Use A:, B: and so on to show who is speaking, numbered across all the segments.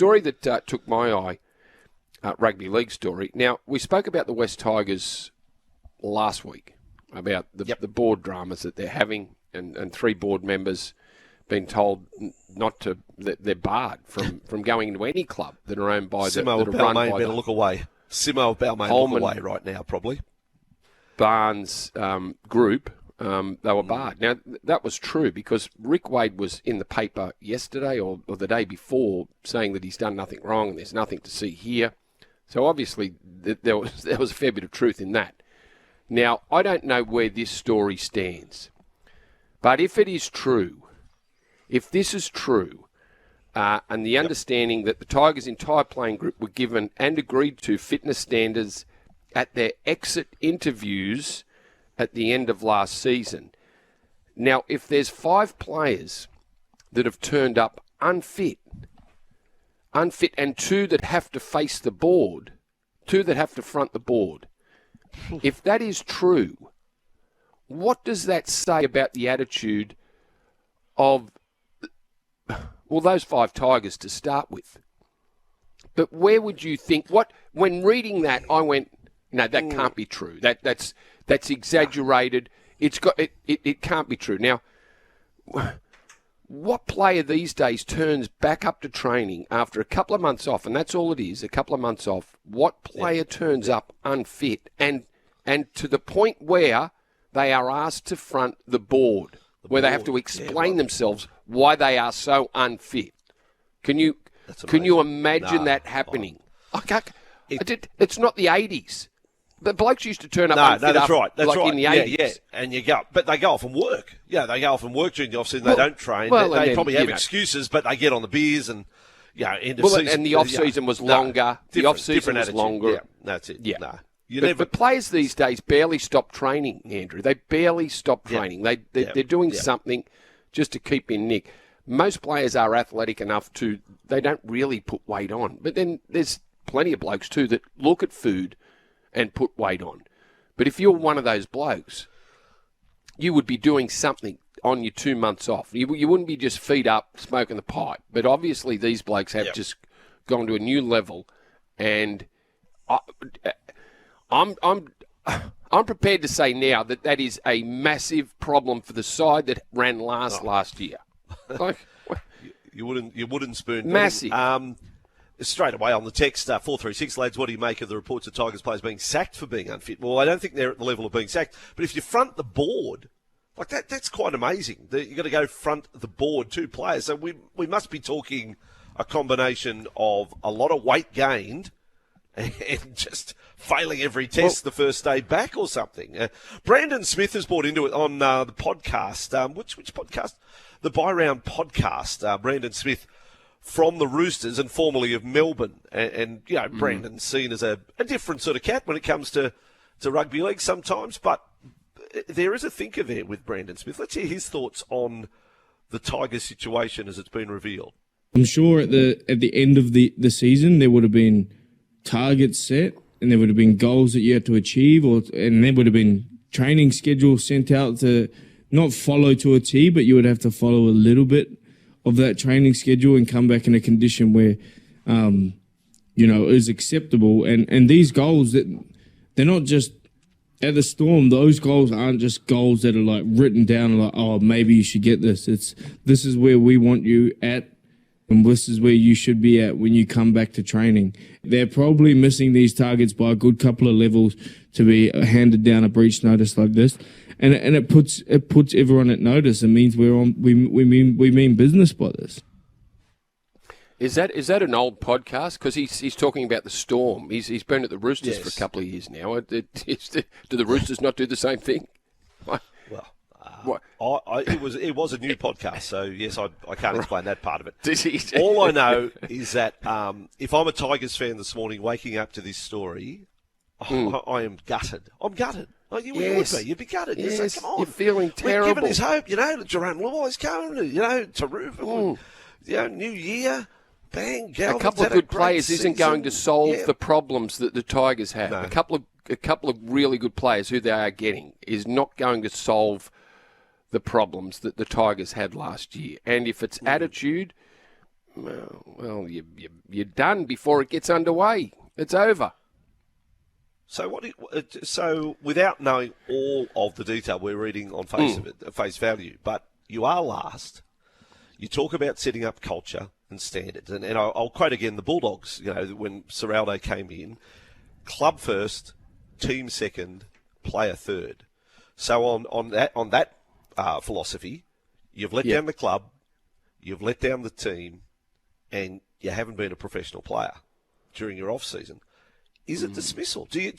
A: story that took my eye, rugby league story. Now, we spoke about the West Tigers last week, about the board dramas that they're having, and 3 board members been told not to, that they're barred from going into any club that are owned by
B: Simo
A: that are run by
B: better look away. Simo Balmain look away right now, probably.
A: Barnes group. They were barred. Now, that was true because Rick Wade was in the paper yesterday or the day before saying that he's done nothing wrong and there's nothing to see here. So obviously there was a fair bit of truth in that. Now, I don't know where this story stands, but if it is true, if this is true, and the understanding that the Tigers' entire playing group were given and agreed to fitness standards at their exit interviews at the end of last season. Now, if there's 5 players that have turned up unfit, and 2 that have to face the board, 2 that have to front the board, if that is true, what does that say about the attitude of, well, those 5 Tigers to start with? But where would you think, when reading that, I went, no, that can't be true. That's exaggerated. It can't be true. Now, what player these days turns back up to training after a couple of months off, and that's all it is, a couple of months off? What player turns up unfit and to the point where they are asked to front the board, where they have to explain themselves why they are so unfit? Can you imagine that happening? It's not the 80s. The blokes used to turn up unfit in the 80s.
B: Yeah, and but they go off and work. Yeah, they go off and work during the off-season. They don't train. They probably have excuses, but they get on the beers and, end of season.
A: And the off-season was longer. The off-season was longer.
B: Yeah, that's it.
A: Yeah.
B: No.
A: But players these days barely stop training, Andrew. They barely stop training. They're doing something just to keep in nick. Most players are athletic enough they don't really put weight on. But then there's plenty of blokes too that look at food and put weight on. But if you're one of those blokes, you would be doing something on your 2 months off. You wouldn't be just feet up smoking the pipe. But obviously these blokes have just gone to a new level, and I'm prepared to say now that is a massive problem for the side that ran last year. Like,
B: you wouldn't spoon
A: massive.
B: Straight away on the text, 436, lads, what do you make of the reports of Tigers players being sacked for being unfit? Well, I don't think they're at the level of being sacked. But if you front the board, like that's quite amazing. You've got to go front the board 2 players. So we must be talking a combination of a lot of weight gained and just failing every test the first day back or something. Brandon Smith has brought into it on the podcast. Which podcast? The Buy Round podcast. Brandon Smith from the Roosters and formerly of Melbourne. And Brandon's seen as a different sort of cat when it comes to rugby league sometimes. But there is a thinker there with Brandon Smith. Let's hear his thoughts on the Tigers situation as it's been revealed.
C: I'm sure at the end of the season there would have been targets set and there would have been goals that you had to achieve, and there would have been training schedules sent out to not follow to a T, but you would have to follow a little bit of that training schedule and come back in a condition where, is acceptable. And these goals, they're not just at the Storm. Those goals aren't just goals that are like written down like, oh, maybe you should get this. This is where we want you at, and this is where you should be at when you come back to training. They're probably missing these targets by a good couple of levels to be handed down a breach notice like this. And it puts everyone at notice. It means we mean business by this.
A: Is that an old podcast? Because he's talking about the Storm. He's been at the Roosters for a couple of years now. Do the Roosters not do the same thing?
B: It was a new podcast, so yes, I can't explain that part of it. All I know is that if I'm a Tigers fan this morning, waking up to this story, I am gutted. I'm gutted. Like you would be. You'd be gutted.
A: Yes.
B: You'd say, come on.
A: You're feeling terrible.
B: We're giving this hope, Jerome Law's coming, Taruf, New Year, bang, Galvin's
A: a couple of good players isn't going to solve the problems that the Tigers have.
B: No.
A: A couple of really good players who they are getting is not going to solve the problems that the Tigers had last year. And if it's attitude, Well, you're done before it gets underway. It's over.
B: So without knowing all of the detail, we're reading on face value, but you are last. You talk about setting up culture and standards, and I'll quote again the Bulldogs. When Serraldo came in, club first, team second, player third. So on that philosophy, you've let down the club, you've let down the team, and you haven't been a professional player during your off season. Is it dismissal? Do you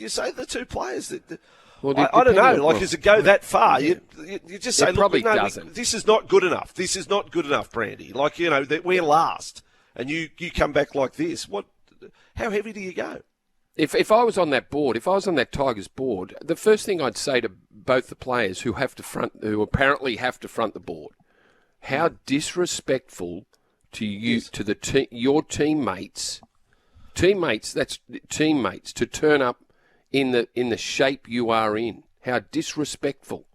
B: say the two players that? I don't know. Does it go that far? You just say,
A: look, doesn't.
B: This is not good enough. This is not good enough, Brandy. That we're last, and you come back like this. How heavy do you go?
A: If I was on that board, if I was on that Tigers board, the first thing I'd say to both the players who apparently have to front the board, how disrespectful to you, to your teammates, to turn up in the shape you are in. How disrespectful.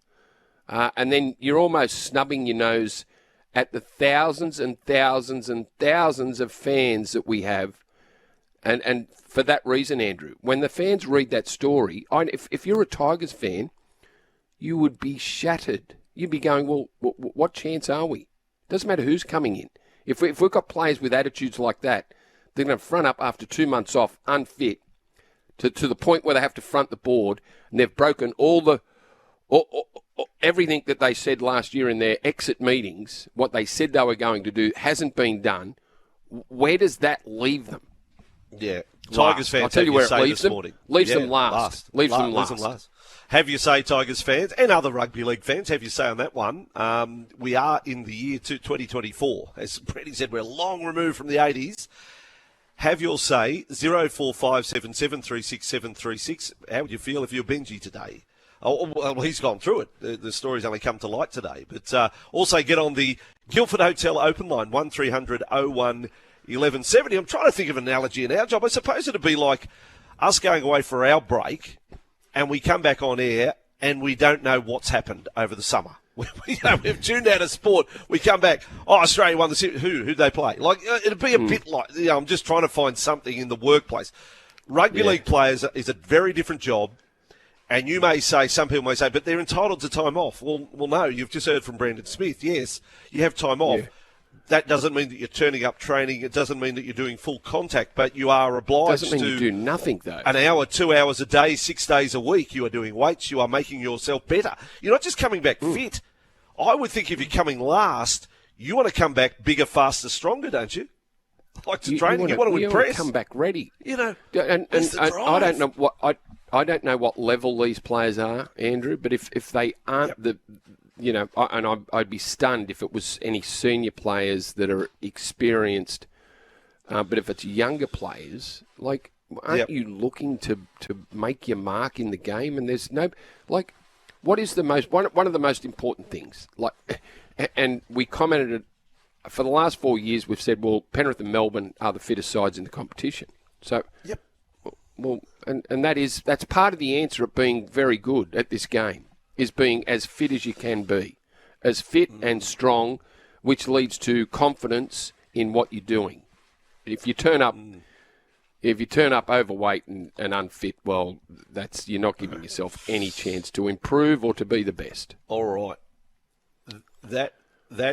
A: And then you're almost snubbing your nose at the thousands and thousands and thousands of fans that we have. And for that reason, Andrew, when the fans read that story, if you're a Tigers fan, you would be shattered. You'd be going, well, what chance are we? Doesn't matter who's coming in. If we've got players with attitudes like that, they're going to front up after 2 months off, unfit, to the point where they have to front the board, and they've broken everything that they said last year in their exit meetings, what they said they were going to do hasn't been done. Where does that leave them?
B: Yeah. Tigers fans,
A: I'll tell you where it leaves them. Leaves them last. Leaves them last.
B: Have you say, Tigers fans, and other rugby league fans, have you say on that one, we are in the year 2024. As Brandy said, we're long removed from the 80s. Have your say, 0457736736. How would you feel if you're Benji today? Oh, well, he's gone through it. The story's only come to light today. But also get on the Guildford Hotel open line, 1300 01 1170. I'm trying to think of an analogy in our job. I suppose it'd be like us going away for our break and we come back on air and we don't know what's happened over the summer. We've tuned out of sport. We come back. Oh, Australia won the series. Who'd they play? It'd be a bit like, I'm just trying to find something in the workplace. Rugby league players is a very different job. And you may say, some people may say, but they're entitled to time off. Well, no, you've just heard from Brandon Smith. Yes, you have time off. Yeah. That doesn't mean that you're turning up training. It doesn't mean that you're doing full contact, but you are obliged to.
A: Doesn't mean you do nothing, though.
B: An hour, 2 hours a day, 6 days a week. You are doing weights. You are making yourself better. You're not just coming back fit. I would think if you're coming last, you want to come back bigger, faster, stronger, don't you? Like to training, you want to impress.
A: You want to come back ready.
B: And
A: I don't know what I don't know what level these players are, Andrew. But if they aren't I'd be stunned if it was any senior players that are experienced. But if it's younger players, aren't you looking to make your mark in the game? And there's no what is the most one of the most important things? And we commented it for the last 4 years. We've said, well, Penrith and Melbourne are the fittest sides in the competition. So, well, and that's part of the answer of being very good at this game. Is being as fit as you can be, as fit and strong, which leads to confidence in what you're doing. If you turn up overweight and unfit, well, you're not giving yourself any chance to improve or to be the best.
B: All right, that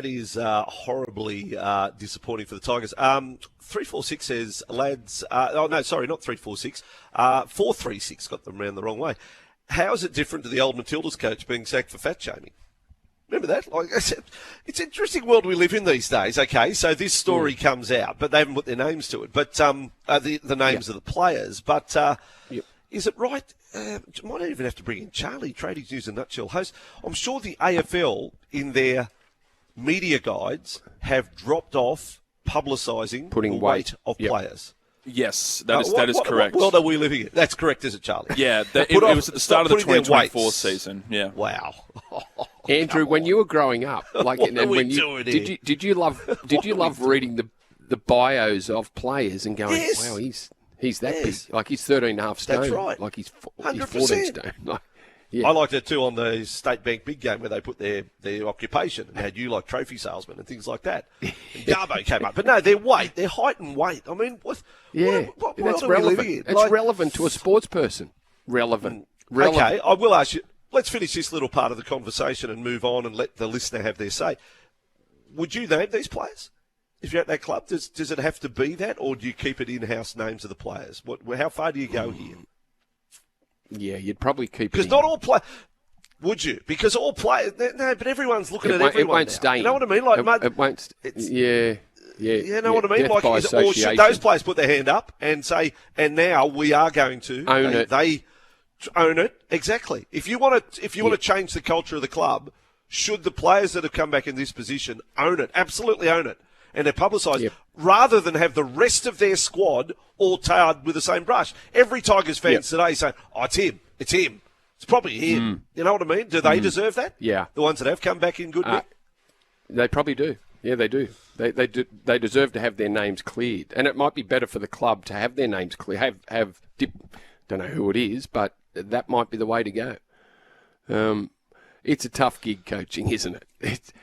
B: is horribly disappointing for the Tigers. 346 says, lads. Not 346. 436 got them around the wrong way. How is it different to the old Matildas coach being sacked for fat shaming? Remember that? It's an interesting world we live in these days. Okay, so this story comes out, but they haven't put their names to it. But the names of the players. But is it right? Might even have to bring in Charlie, Tradies News in a Nutshell host. I'm sure the AFL in their media guides have dropped off publicising the weight of players.
D: Yes, that is correct.
B: What world are we living in? That's correct, is it, Charlie?
D: Yeah, it was at the start of the 2024 season. Yeah.
B: Wow.
A: Andrew, when you were growing up, did you love reading the bios of players and going, wow, he's that big, like he's 13 and a half stone,
B: That's right.
A: like he's 14 stone. Yeah.
B: I liked it too on the State Bank big game where they put their occupation and had you like trophy salesman and things like that. And Garbo came up. But no, their height and weight. I mean, what
A: that's
B: are we
A: relevant.
B: living in?
A: It's relevant to a sports person. Relevant.
B: Okay, I will ask you, let's finish this little part of the conversation and move on and let the listener have their say. Would you name these players? If you're at that club, does it have to be that, or do you keep it in-house names of the players? How far do you go here?
A: Yeah, you'd probably keep it.
B: Because not all players. Would you? Because all players. No, but everyone's looking at everyone.
A: It won't
B: now.
A: stay.
B: You know what I mean? Like,
A: it won't. Yeah.
B: You know what I mean?
A: Death by
B: Or should
A: association.
B: those players put their hand up and say, and now we are going to
A: own it?
B: They own it. Exactly. If you want to change the culture of the club, should the players that have come back in this position own it? Absolutely own it. And they're publicised, rather than have the rest of their squad all tarred with the same brush. Every Tigers fan today saying, "Oh, it's him. It's probably him." You know what I mean? Do they deserve that?
A: Yeah.
B: The ones that have come back in good nick?
A: They probably do. Yeah, they do. They do. They deserve to have their names cleared, and it might be better for the club to have their names cleared. Don't know who it is, but that might be the way to go. It's a tough gig coaching, isn't it?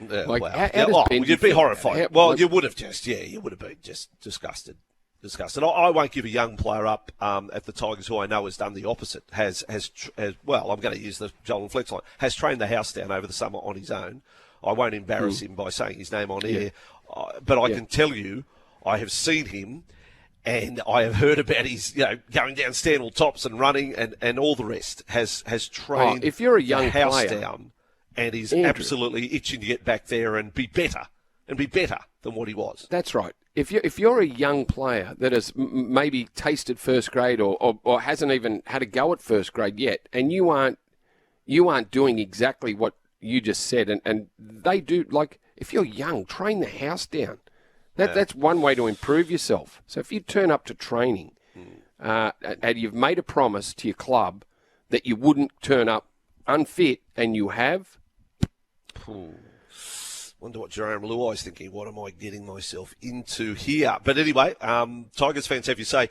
B: You'd be horrified. You would have been just disgusted. I won't give a young player up at the Tigers who I know has done the opposite. I'm going to use the Joel and Flex line. Has trained the house down over the summer on his own. I won't embarrass him by saying his name on air, but I can tell you, I have seen him. And I have heard about his, going down Stanwell Tops and running and all the rest. Has trained
A: if you're a young
B: the house
A: player,
B: down, and is
A: Andrew,
B: absolutely itching to get back there and be better than what he was.
A: That's right. If you're a young player that has maybe tasted first grade or hasn't even had a go at first grade yet, and you aren't doing exactly what you just said, and they do, like, if you're young, train the house down. That's one way to improve yourself. So if you turn up to training and you've made a promise to your club that you wouldn't turn up unfit, and you have...
B: Wonder what Jerome Luai's thinking. What am I getting myself into here? But anyway, Tigers fans have your say.